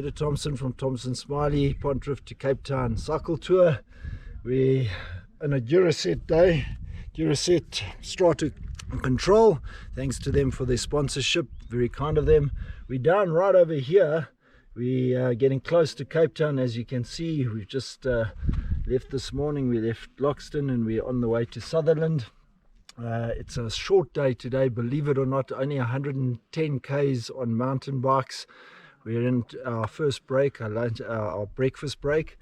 Peter Thompson from Thompson Smiley, Pontriff to Cape Town cycle tour. We're on a Duraset day, Duraset Strata Control. Thanks to them for their sponsorship, very kind of them. We're down right over here. We are getting close to Cape Town. As you can see, we've just left this morning. We left Loxton and we're on the way to Sutherland. It's a short day today, believe it or not, only 110 k's on mountain bikes. We're in our first break, our breakfast break,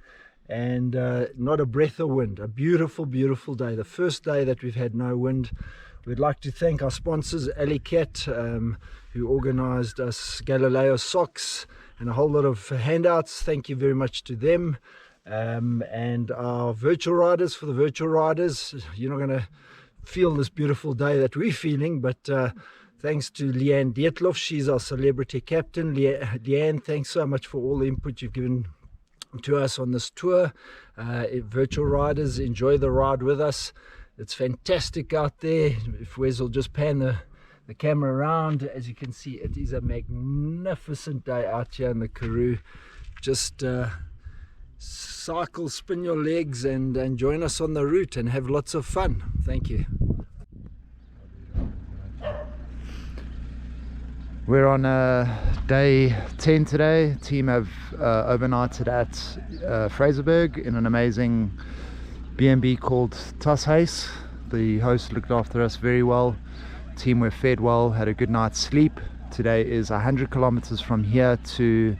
and not a breath of wind. A beautiful, beautiful day. The first day that we've had no wind. We'd like to thank our sponsors, Alicat, who organized us Galileo socks and a whole lot of handouts. Thank you very much to them. And our virtual riders, for the virtual riders, you're not going to feel this beautiful day that we're feeling, but thanks to Leanne Dietloff, she's our celebrity captain. Leanne, thanks so much for all the input you've given to us on this tour. Virtual riders, enjoy the ride with us. It's fantastic out there. If Wes will just pan the camera around, as you can see, it is a magnificent day out here in the Karoo. Just cycle, spin your legs, and join us on the route and have lots of fun. Thank you. We're on day 10 today. Team have overnighted at Fraserburg in an amazing B&B called Tushuis. The host looked after us very well. Team were fed well, had a good night's sleep. Today is 100 kilometers from here to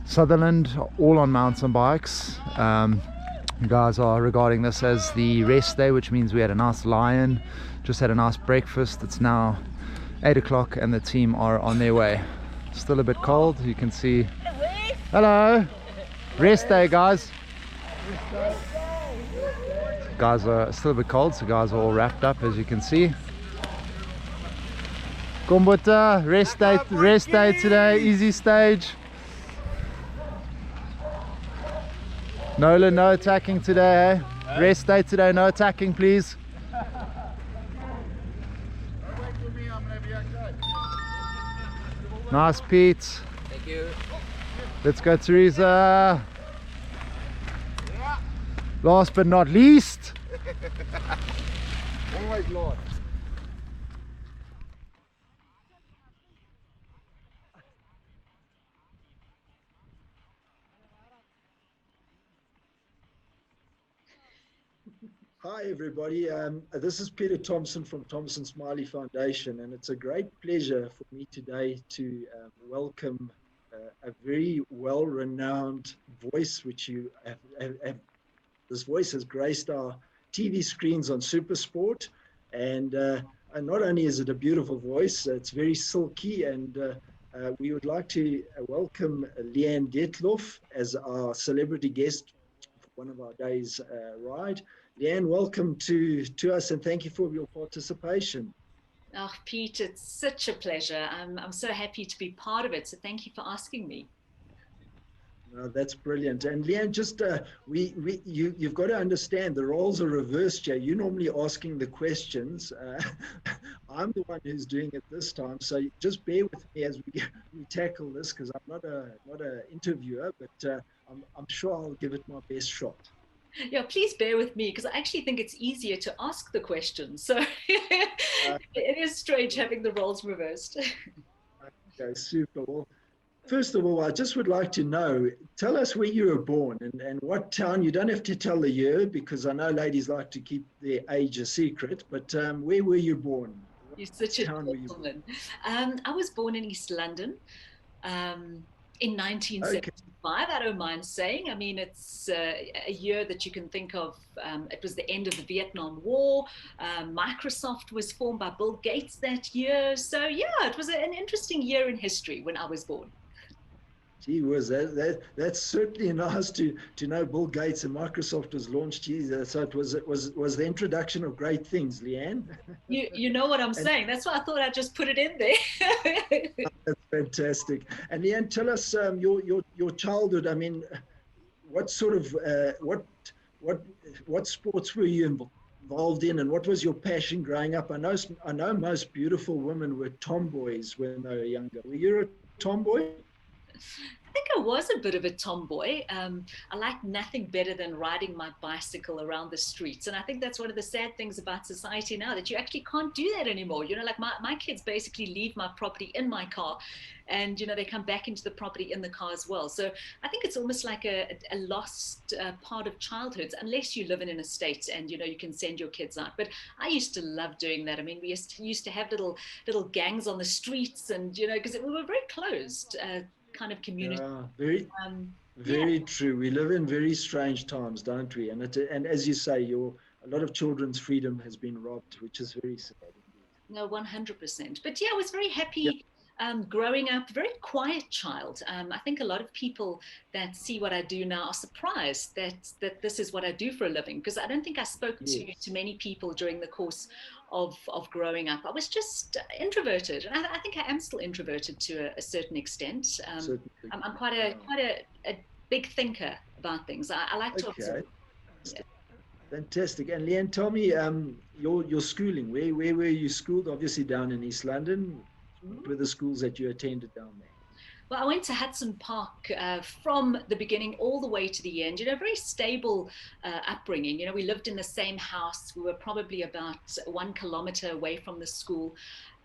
Sutherland, all on mountain bikes. You guys are regarding this as the rest day, which means we had a nice lie-in, just had a nice breakfast. It's now 8 o'clock and the team are on their way. Still a bit cold, you can see. Hello, rest day guys. Guys are still a bit cold, so guys are all wrapped up, as you can see. Kombuta, rest day today, easy stage. Nolan, no attacking today, eh? Rest day today, no attacking please. Nice, Pete. Thank you. Let's go, Teresa. Last but not least. Always last. Hi everybody, this is Peter Thompson from Thompson Smiley Foundation, and it's a great pleasure for me today to welcome a very well-renowned voice, which you have. This voice has graced our TV screens on SuperSport, and not only is it a beautiful voice, it's very silky, and we would like to welcome Leanne Dietloff as our celebrity guest for one of our days ride. Leanne, welcome to us, and thank you for your participation. Oh, Pete, it's such a pleasure. I'm so happy to be part of it, so thank you for asking me. That's brilliant. And Leanne, just you've got to understand the roles are reversed here. You're normally asking the questions. I'm the one who's doing it this time, so just bear with me as we tackle this, because I'm not a interviewer, but I'm sure I'll give it my best shot. Yeah, please bear with me, because I actually think it's easier to ask the questions. So it is strange having the roles reversed. Okay, super. Well, first of all, I just would like to know, tell us where you were born and what town. You don't have to tell the year, because I know ladies like to keep their age a secret, but where were you born? You're such a gentleman. I was born in East London in 1975. I don't mind saying. I mean, it's a year that you can think of. It was the end of the Vietnam War. Microsoft was formed by Bill Gates that year. So yeah, it was an interesting year in history when I was born. Gee whiz, that's certainly nice to know Bill Gates and Microsoft was launched. So it was the introduction of great things, Leanne. You know what I'm saying. That's why I thought I'd just put it in there. That's fantastic. And Leanne, tell us your childhood. I mean, what sort of what sports were you involved in, and what was your passion growing up? I know most beautiful women were tomboys when they were younger. Were you a tomboy? think I was a bit of a tomboy. I like nothing better than riding my bicycle around the streets. And I think that's one of the sad things about society now, that you actually can't do that anymore. You know, like my kids basically leave my property in my car, and, you know, they come back into the property in the car as well. So I think it's almost like a lost part of childhood, unless you live in an estate and, you know, you can send your kids out. But I used to love doing that. I mean, we used to have little gangs on the streets, and, you know, because we were very closed. Kind of community. Yeah, very, Yeah, very true. We live in very strange times, don't we? And as you say, a lot of children's freedom has been robbed, which is very sad indeed. no, 100%. But yeah, I was very Yeah, happy growing up, very quiet child. I think a lot of people that see what I do now are surprised that this is what I do for a living, because I don't think I spoke to yes, many people during the course of growing up. I was just introverted, and I think I am still introverted to a certain extent. certainly. I'm quite Yeah. a big thinker about things. I like to observe. Okay, Yeah. fantastic. And Leanne, tell me, your schooling. Where were you schooled? Obviously down in East London. What were the schools that you attended down there? Well, I went to Hudson Park from the beginning all the way to the end. You know, very stable upbringing. You know, we lived in the same house. We were probably about 1 kilometer away from the school.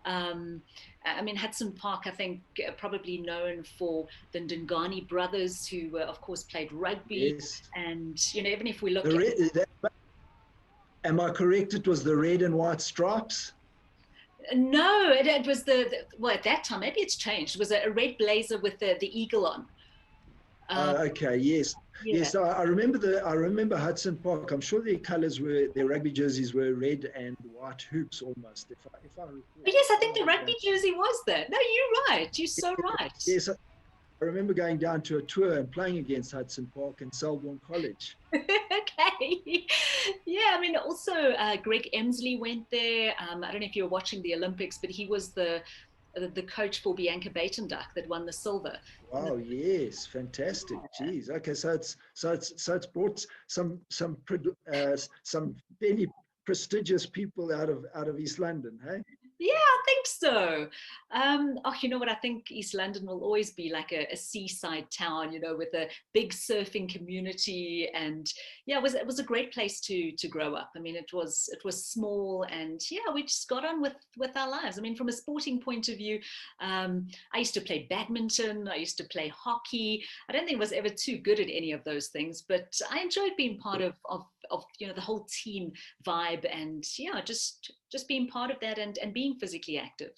I mean, Hudson Park, I think, probably known for the Ndungani brothers, who, of course, played rugby. Yes. And, you know, even if we look The at, am I correct? It was the red and white stripes. no, it was well, at that time, maybe it's changed. It was a red blazer with the eagle on. Okay, yes, Yeah. yes. I remember Hudson Park. I'm sure their rugby jerseys were red and white hoops almost. If I recall. But yes, I think the Remember rugby jersey was there. No, you're right. You're so right. yes, I remember going down to a tour and playing against Hudson Park and Selborne College. Okay. Yeah, I mean, also Greg Emsley went there. I don't know if you were watching the Olympics, but he was the coach for Bianca Buitendijk that won the silver. Wow, yes, fantastic. Geez. Okay, so it's brought some fairly prestigious people out of East London, hey? Yeah, I think so. Oh, you know what? I think East London will always be like a seaside town, you know, with a big surfing community, and yeah, it was a great place to grow up. I mean, it was small, and yeah, we just got on with our lives. I mean, from a sporting point of view, I used to play badminton, I used to play hockey. I don't think I was ever too good at any of those things, but I enjoyed being part of you know, the whole team vibe, and yeah, just being part of that, and being physically active.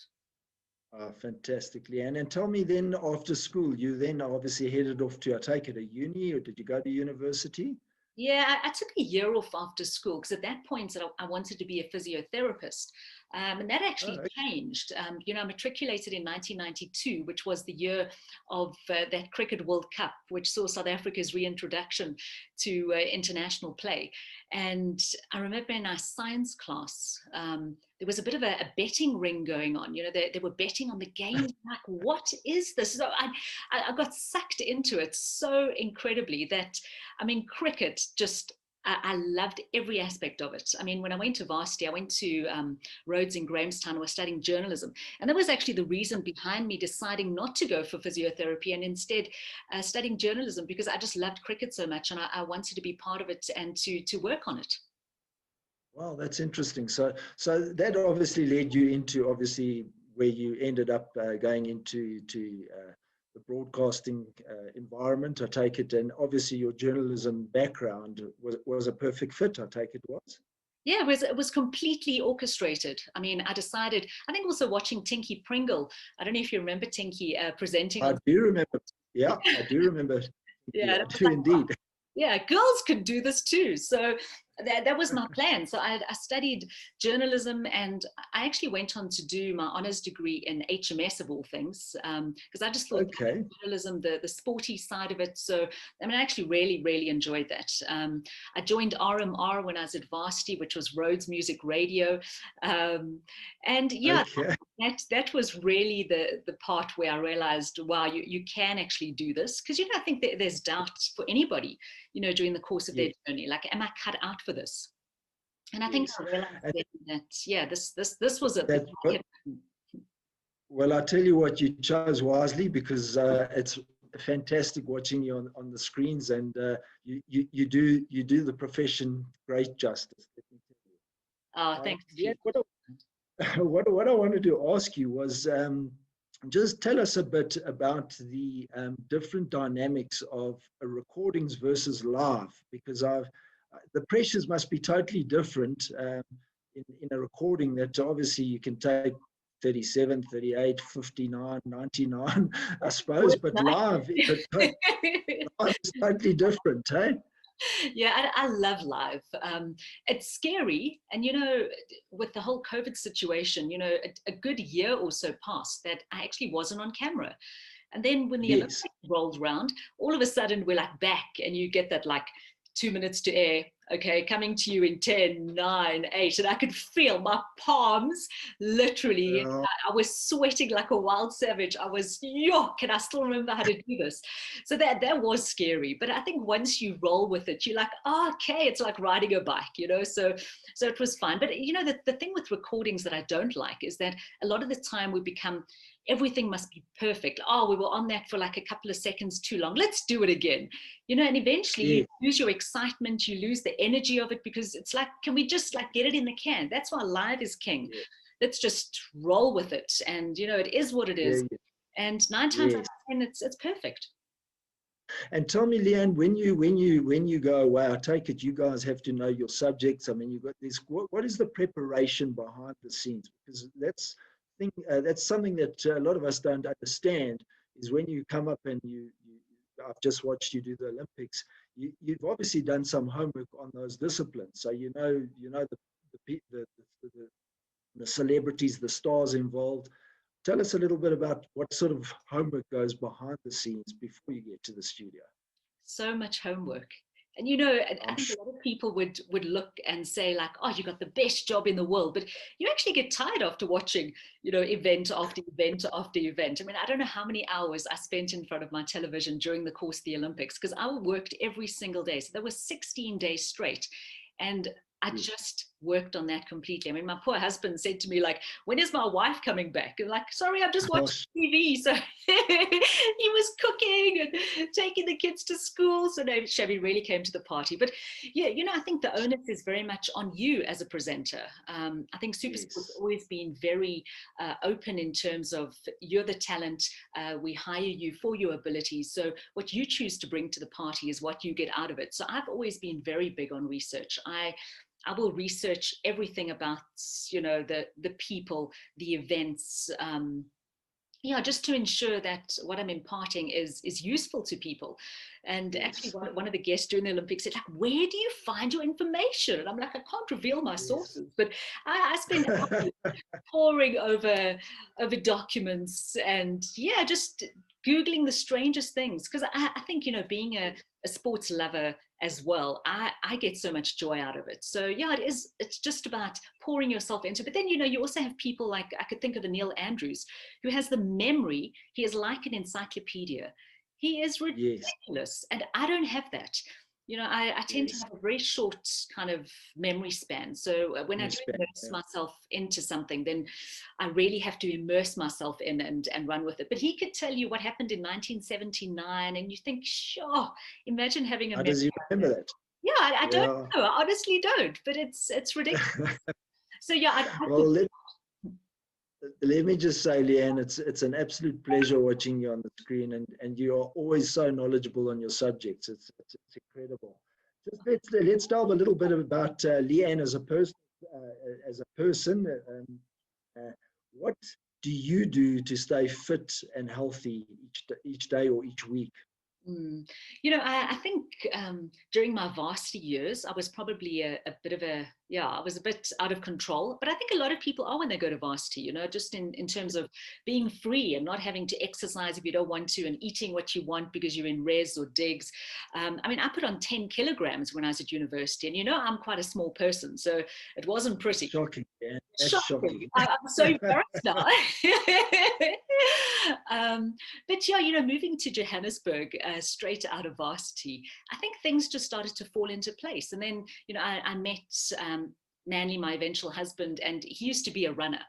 Fantastically. And tell me then, after school, you then obviously headed off to, I take it, a uni, or did you go to university? Yeah, I took a year off after school because at that point I wanted to be a physiotherapist. And that Oh, actually okay. changed. You know, I matriculated in 1992, which was the year of that Cricket World Cup, which saw South Africa's reintroduction to international play. And I remember in our science class, there was a bit of a betting ring going on. You know, they were betting on the game. Like, what is this? So I got sucked into it so incredibly that, I mean, cricket just, I loved every aspect of it. I mean, when I went to varsity, I went to Rhodes in Grahamstown. I was studying journalism. And that was actually the reason behind me deciding not to go for physiotherapy and instead studying journalism, because I just loved cricket so much, and I wanted to be part of it and to work on it. Wow, that's interesting. So that obviously led you into obviously where you ended up going into the broadcasting environment, I take it, and obviously your journalism background was a perfect fit, I take it was. Yeah, it was completely orchestrated. I mean, I decided, I think also watching Tinky Pringle, I don't know if you remember Tinky presenting I on. do remember. Yeah, I do remember. Yeah, Yeah, and I it was do like, indeed. yeah, girls could do this too. So that was my plan. So I studied journalism, and I actually went on to do my honors degree in HMS of all things, because I just thought Okay. journalism, the sporty side of it. So I mean, I actually really, really enjoyed that. I joined RMR when I was at varsity, which was Rhodes Music Radio, and yeah, Okay. that was really the part where I realized, wow, you can actually do this, because, you know, I think there's doubts for anybody, you know, during the course of their Yes. journey, like, am I cut out for this? And I think Yes. I realized And then that, yeah, this was it. that, well, I tell you what, you chose wisely because it's fantastic watching you on the screens, and you do the profession great justice. Let me tell Oh, you. thanks, Leanne, Pete. what I wanted to ask you was, just tell us a bit about the different dynamics of recordings versus live, because the pressures must be totally different in a recording that obviously you can take 37, 38, 59, 99, I suppose, but live is totally different, hey? Yeah, I love live. It's scary. And, with the whole COVID situation, a good year or so passed that I actually wasn't on camera. And then when the Yes. Olympics rolled around, all of a sudden we're like back and you get that like 2 minutes to air. Okay, coming to you in 10, 9, 8. And I could feel my palms literally. I was sweating like a wild savage. I was, can I still remember how to do this? So that was scary. But I think once you roll with it, you're like, oh, okay, it's like riding a bike, So it was fine. But the thing with recordings that I don't like is that a lot of the time we become, everything must be perfect. Oh, we were on that for like a couple of seconds too long. Let's do it again. And eventually you lose your excitement, you lose the energy of it, because it's like, can we just like get it in the can? That's why live is king. Yeah. Let's just roll with it. And, it is what it is. Yeah. And 9 times out of 10, it's perfect. And tell me, Leanne, when you go away, I take it you guys have to know your subjects. I mean, you've got this. What is the preparation behind the scenes? Because that's something that a lot of us don't understand. Is when you come up and I've just watched you do the Olympics. You've obviously done some homework on those disciplines, so you know the celebrities, the stars involved. Tell us a little bit about what sort of homework goes behind the scenes before you get to the studio. So much homework. And I think a lot of people would look and say like, oh, you got the best job in the world, but you actually get tired after watching, event after event after event. I mean, I don't know how many hours I spent in front of my television during the course of the Olympics, because I worked every single day. So there were 16 days straight. And I just worked on that completely. I mean, my poor husband said to me, like, when is my wife coming back? And like, sorry, I'm just watching TV. So he was cooking and taking the kids to school. So no, Chevy really came to the party. But yeah, I think the onus is very much on you as a presenter. I think SuperSport's always been very open in terms of you're the talent. We hire you for your abilities. So what you choose to bring to the party is what you get out of it. So I've always been very big on research. I will research everything about, the people, the events, just to ensure that what I'm imparting is useful to people. And actually one of the guests during the Olympics said, like, where do you find your information? And I'm like, I can't reveal my sources, but I spend hours poring over documents and just Googling the strangest things. Because I think, being a sports lover as well, I get so much joy out of it. So it's just about pouring yourself into it. But then, you also have people like, I could think of a Neil Andrews, who has the memory. He is like an encyclopedia. He is ridiculous. And I don't have that. I tend to have a very short kind of memory span. So when I do immerse myself into something, then I really have to immerse myself in and run with it. But he could tell you what happened in 1979, and you think, sure, imagine having a memory. How does he remember that? Yeah, I don't know. I honestly don't, but it's ridiculous. So let me just say, Leanne, it's an absolute pleasure watching you on the screen, and you are always so knowledgeable on your subjects. It's incredible. Just let's delve a little bit about Leanne as a person. What do you do to stay fit and healthy each day or each week? I think during my varsity years, I was probably a bit of I was a bit out of control. But I think a lot of people are when they go to varsity, just in terms of being free and not having to exercise if you don't want to, and eating what you want because you're in res or digs. I mean, I put on 10 kilograms when I was at university, and I'm quite a small person, so it wasn't pretty. Shocking, man. That's shocking. I'm so embarrassed now. But moving to Johannesburg straight out of varsity, I think things just started to fall into place. And then, I met Manly, my eventual husband, and he used to be a runner.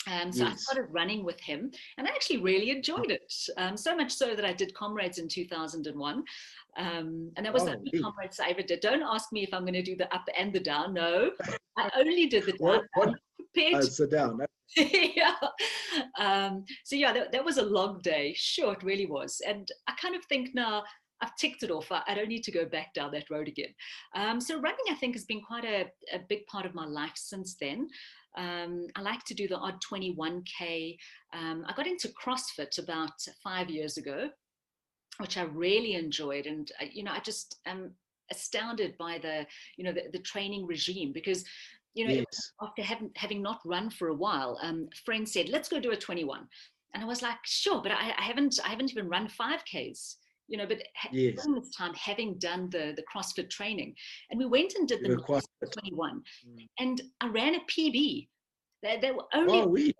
So I Yes. started running with him, and I actually really enjoyed it. So much so that I did Comrades in 2001. And that was the Oh, only we. Comrades I ever did. Don't ask me if I'm going to do the up and the down. No, I only did the down. What? I'm prepared to. Sit down. Yeah. So yeah, that was a long day. Sure, it really was. And I kind of think now I've ticked it off. I don't need to go back down that road again. So running, I think, has been quite a big part of my life since then. I like to do the odd 21K. I got into CrossFit about 5 years ago, which I really enjoyed. And, I just am astounded by the training regime because, Yes. after having not run for a while, a friend said, let's go do a 21. And I was like, sure, but I haven't even run 5Ks. But Yes. during this time, having done the CrossFit training, and we went and did You the were quite fit. 21, Mm. and I ran a PB. They were only Oh, we.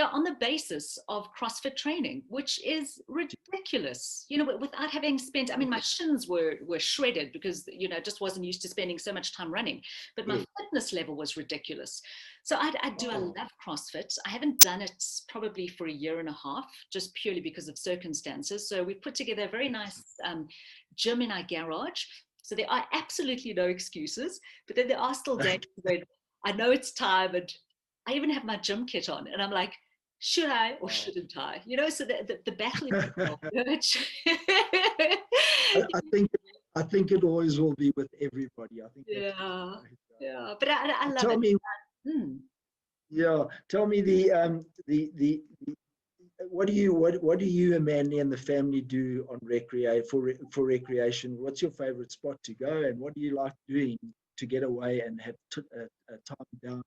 on the basis of CrossFit training, which is ridiculous. Without having spent, I mean, my shins were shredded because just wasn't used to spending so much time running, but my Yeah. fitness level was ridiculous. So I Oh, love CrossFit. I haven't done it probably for a year and a half, just purely because of circumstances. So we put together a very nice gym in our garage. So there are absolutely no excuses, but then there are still days when I know it's time, and I even have my gym kit on, and I'm like, should I or shouldn't I? So the battle is I think I think it always will be with everybody. I think that's just yeah, the way it yeah, but I goes. love Tell it. me, Mm. yeah, tell me the what do you and Mandy and the family do on for recreation? What's your favorite spot to go, and what do you like doing to get away and have a time down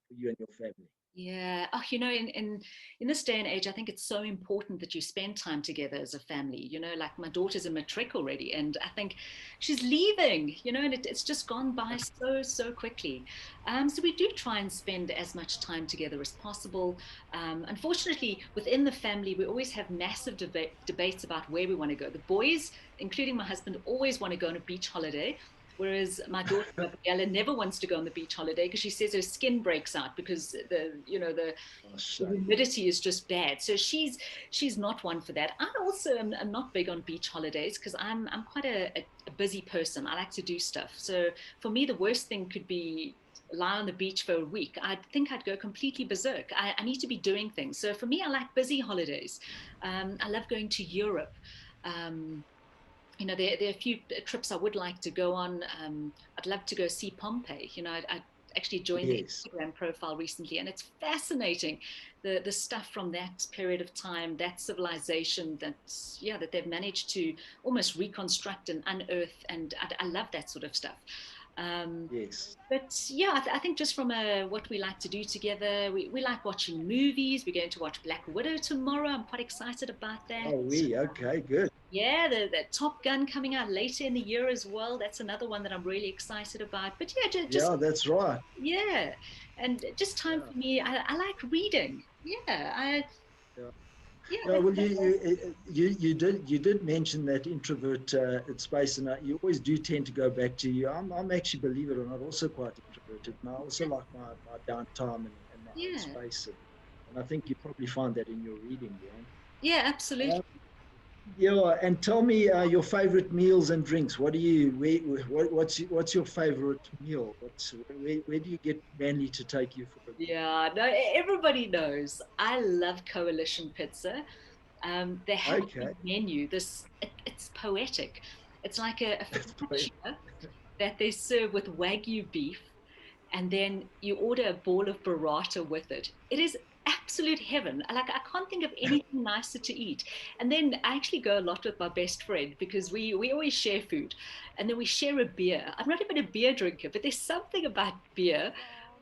for you and your family? Yeah. Oh, in this day and age, I think it's so important that you spend time together as a family. Like my daughter's in matric already, and I think she's leaving. And it's just gone by so quickly. So we do try and spend as much time together as possible. Unfortunately, within the family, we always have massive debates about where we want to go. The boys, including my husband, always want to go on a beach holiday. Whereas my daughter Gabriella never wants to go on the beach holiday because she says her skin breaks out because Oh, the shame. humidity is just bad. So she's not one for that. I also am not big on beach holidays because I'm quite a busy person. I like to do stuff. So for me, the worst thing could be lie on the beach for a week. I think I'd go completely berserk. I need to be doing things. So for me, I like busy holidays. I love going to Europe. Um, there are a few trips I would like to go on. I'd love to go see Pompeii. I actually joined the Yes. Instagram profile recently, and it's fascinating the stuff from that period of time, that civilization that they've managed to almost reconstruct and unearth, and I love that sort of stuff. Um, Yes. but yeah, I think just from what we like to do together, we like watching movies. We're going to watch Black Widow tomorrow. I'm quite excited about that. Oh, we. Okay. Good. Yeah, the Top Gun coming out later in the year as well. That's another one that I'm really excited about. But yeah, just Yeah, that's right. yeah, and just time Yeah. for me. I like reading. Yeah. Yeah, Yeah, well, you did mention that introvert space, and you always do tend to go back to you. I'm actually, believe it or not, also quite introverted, and I also like my downtime and my own yeah, space, and I think you probably find that in your reading, yeah. yeah, absolutely. Yeah, and tell me your favorite meals and drinks. What do you what's your favorite meal? Where do you get Manly to take you for a good meal? Yeah, no, everybody knows. I love Coalition Pizza. They have a Okay. menu. It's poetic. It's like a focaccia that they serve with Wagyu beef, and then you order a ball of burrata with it. It is absolute heaven. Like I can't think of anything nicer to eat. And then I actually go a lot with my best friend because we always share food, and then we share a beer. I'm not even a beer drinker, but there's something about beer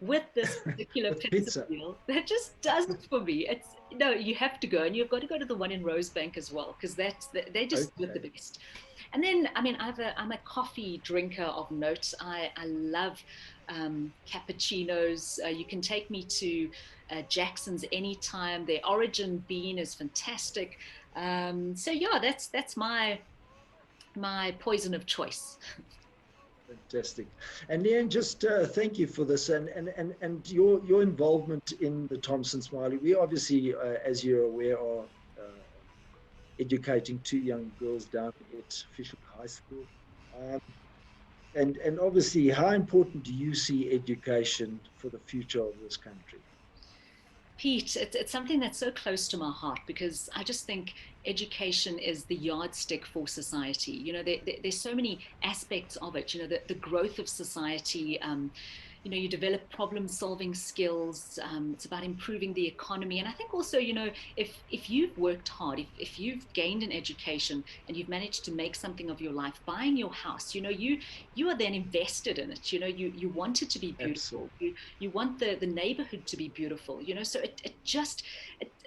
with this particular With pizza pizza. meal that just does it for me. It's no, you have to go, and you've got to go to the one in Rosebank as well because they just do it the Okay. best. And then, I mean, I'm a coffee drinker of note. I love cappuccinos. You can take me to Jackson's anytime. Their Origin bean is fantastic. So yeah, that's my poison of choice. Fantastic. And Leanne, just thank you for this and your involvement in the Thompson Smiley. We obviously, as you're aware, are educating two young girls down at Fish Hoek High School. Um, and obviously, how important do you see education for the future of this country? Pete, it's something that's so close to my heart because I just think education is the yardstick for society. You know, there's so many aspects of it. You know, the growth of society. You know, you develop problem solving skills. It's about improving the economy. And I think also, you know, if you've worked hard, if you've gained an education and you've managed to make something of your life, buying your house, you know, you are then invested in it. You know, you want it to be beautiful. Absolutely. You want the neighborhood to be beautiful, you know, so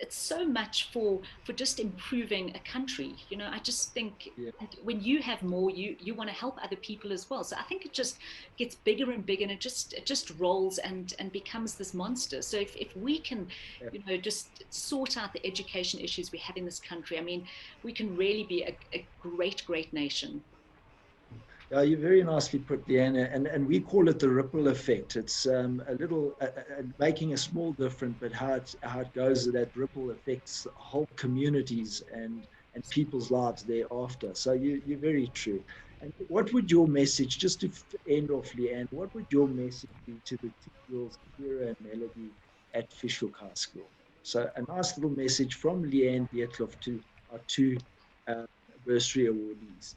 it's so much for just improving a country. You know, I just think Yeah. when you have more, you want to help other people as well. So I think it just gets bigger and bigger, and it just rolls and becomes this monster. So if we can, Yeah. you know, just sort out the education issues we have in this country, I mean, we can really be a great nation. Yeah, you very nicely put, Leanne, and we call it the ripple effect. It's a little making a small difference, but how it goes, that ripple affects whole communities and people's lives thereafter. So you're very true. And what would your message, just to end off, Leanne, what would your message be to the two girls, Kira and Melody, at Fish Hoek High School? So a nice little message from Leanne Dietloff to our two uh, bursary awardees.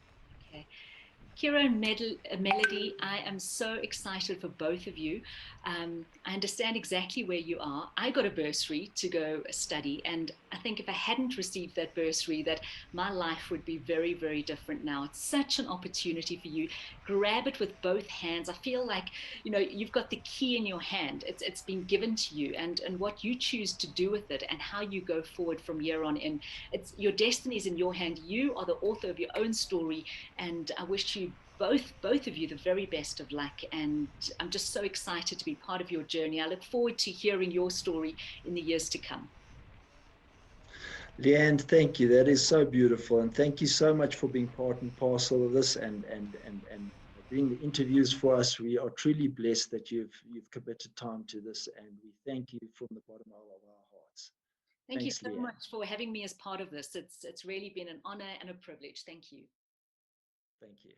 Okay. Kira and Melody, I am so excited for both of you. I understand exactly where you are. I got a bursary to go study, and I think if I hadn't received that bursary, that my life would be very different now. It's such an opportunity for you. Grab it with both hands. I feel like, you know, you've got the key in your hand. It's been given to you, and what you choose to do with it and how you go forward from here on in. It's your destiny is in your hand. You are the author of your own story, and I wish you both of you the very best of luck, and I'm just so excited to be part of your journey. I look forward to hearing your story in the years to come. Leanne, thank you. That is so beautiful. And thank you so much for being part and parcel of this and doing the interviews for us. We are truly blessed that you've committed time to this, and we thank you from the bottom of our hearts. Thank you Thanks, so Leanne. much for having me as part of this. It's really been an honor and a privilege. Thank you. Thank you.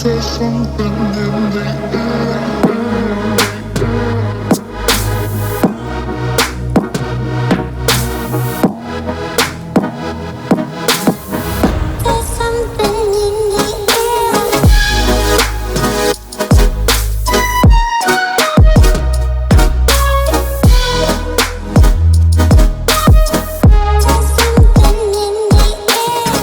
There's something in the air. There's something in the air. There's something in the air.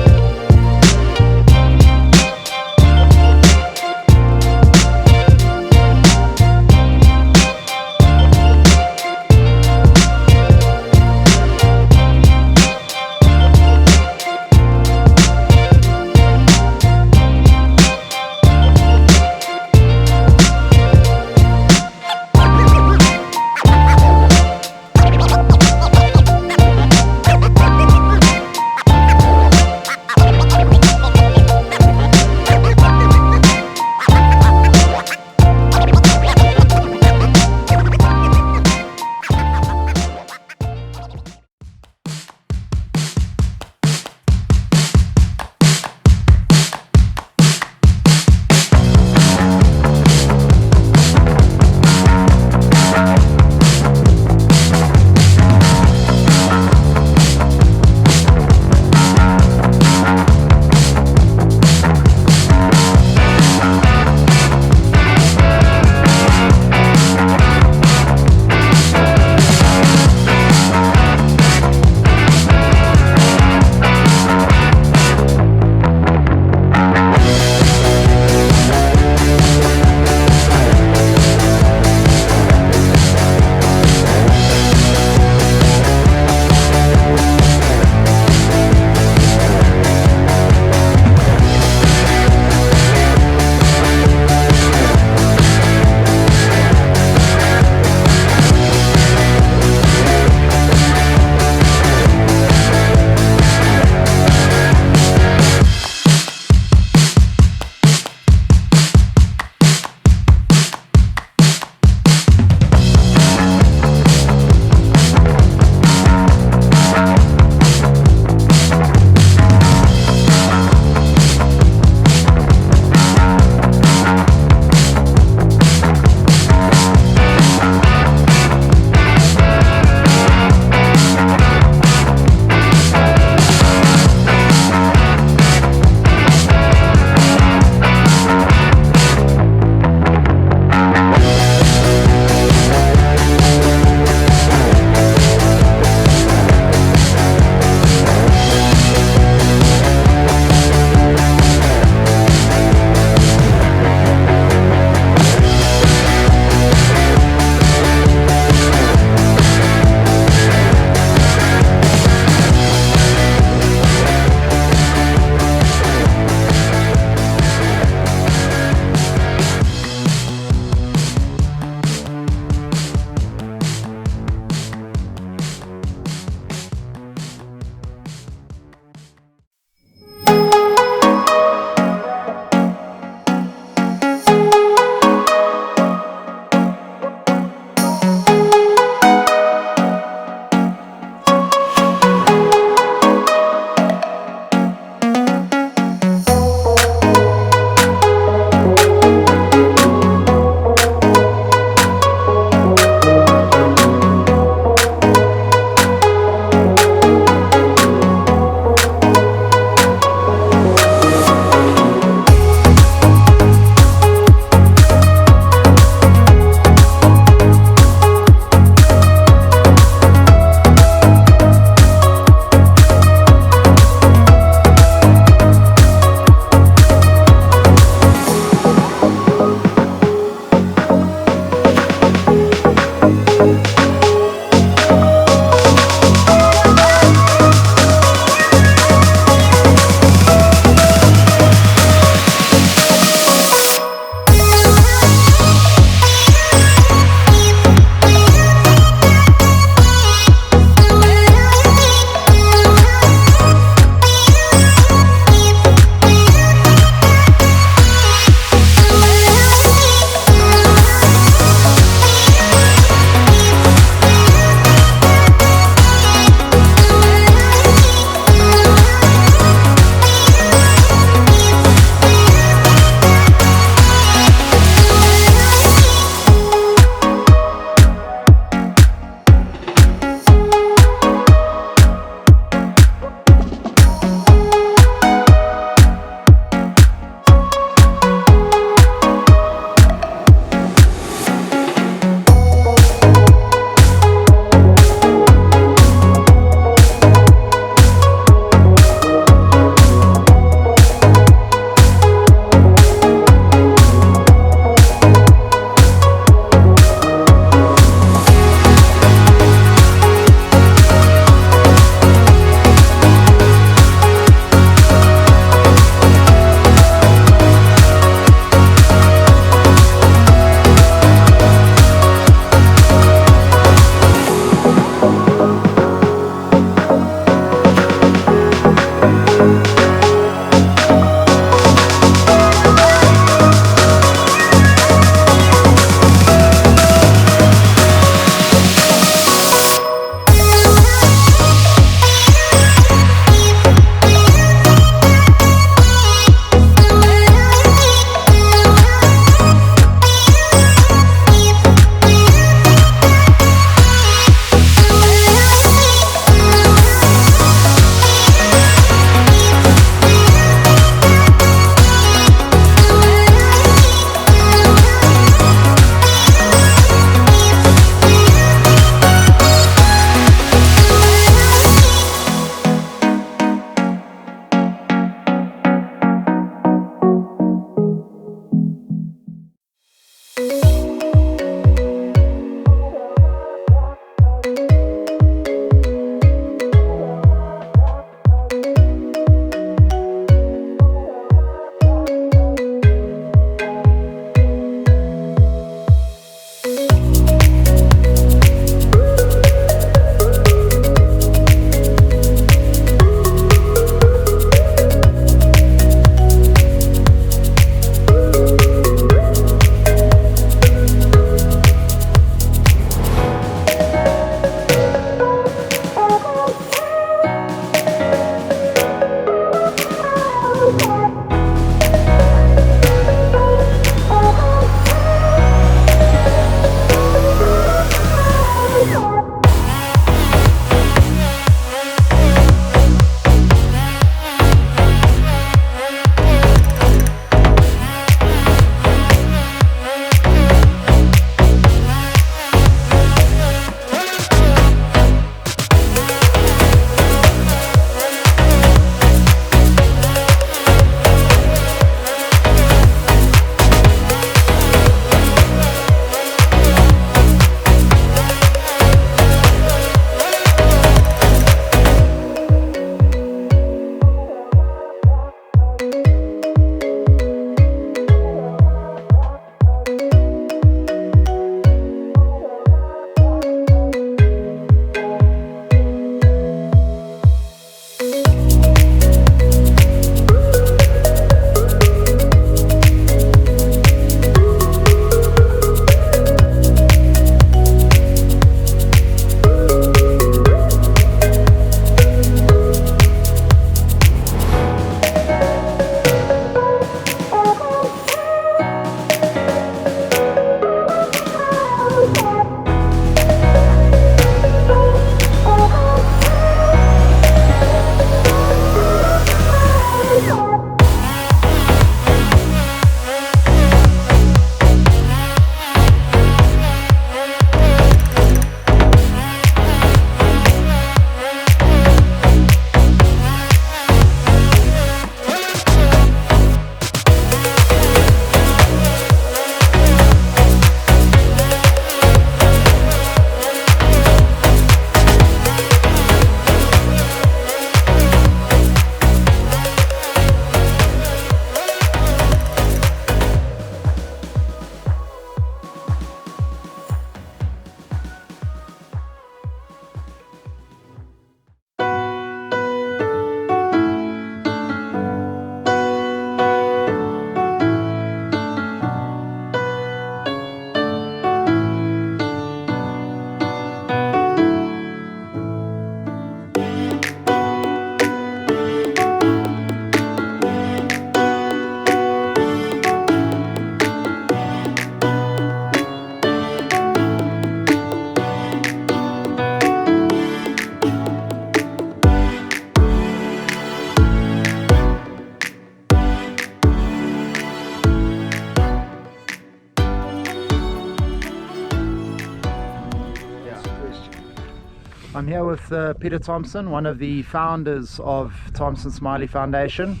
I'm here with Peter Thompson, one of the founders of Thompson Smiley Foundation.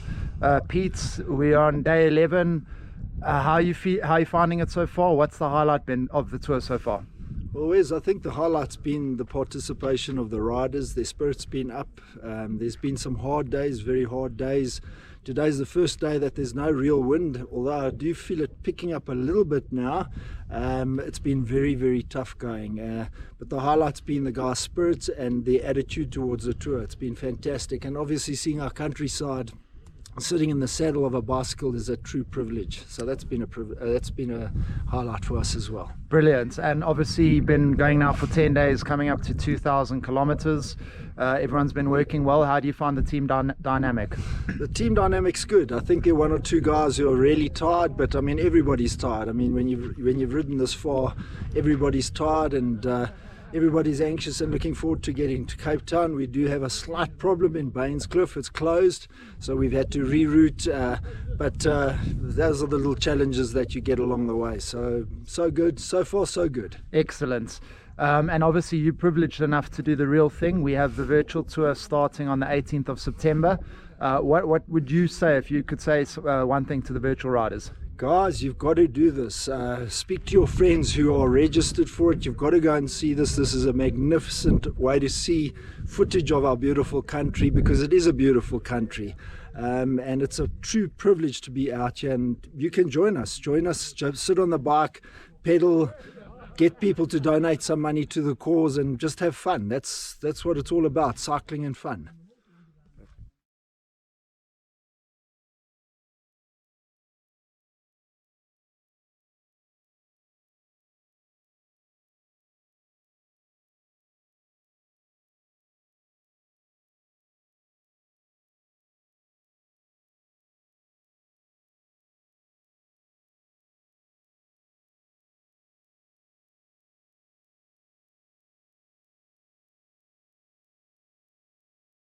Pete, we are on day 11. How are you finding it so far? What's the highlight been of the tour so far? Well, Wes, I think the highlight's been the participation of the riders. Their spirit's been up. There's been some hard days, very hard days. Today's the first day that there's no real wind, although I do feel it picking up a little bit now. It's been very, very tough going. But the highlight's been the guys' spirits and their attitude towards the tour. It's been fantastic. And obviously seeing our countryside, sitting in the saddle of a bicycle is a true privilege. So that's been a highlight for us as well. Brilliant. And obviously you've been going now for 10 days, coming up to 2,000 kilometers. Everyone's been working well. How do you find the team dynamic? The team dynamic's good. I think there are one or two guys who are really tired, but I mean everybody's tired. I mean when you've ridden this far, everybody's tired, and everybody's anxious and looking forward to getting to Cape Town. We do have a slight problem in Bainscliff. It's closed, so we've had to reroute, but those are the little challenges that you get along the way. So good. So far, so good. Excellent. And obviously you're privileged enough to do the real thing. We have the virtual tour starting on the 18th of September. What would you say, if you could say one thing to the virtual riders? Guys, you've got to do this. Speak to your friends who are registered for it. You've got to go and see this. This is a magnificent way to see footage of our beautiful country, because it is a beautiful country. And it's a true privilege to be out here, and you can join us, sit on the bike, pedal, get people to donate some money to the cause, and just have fun. That's what it's all about, cycling and fun.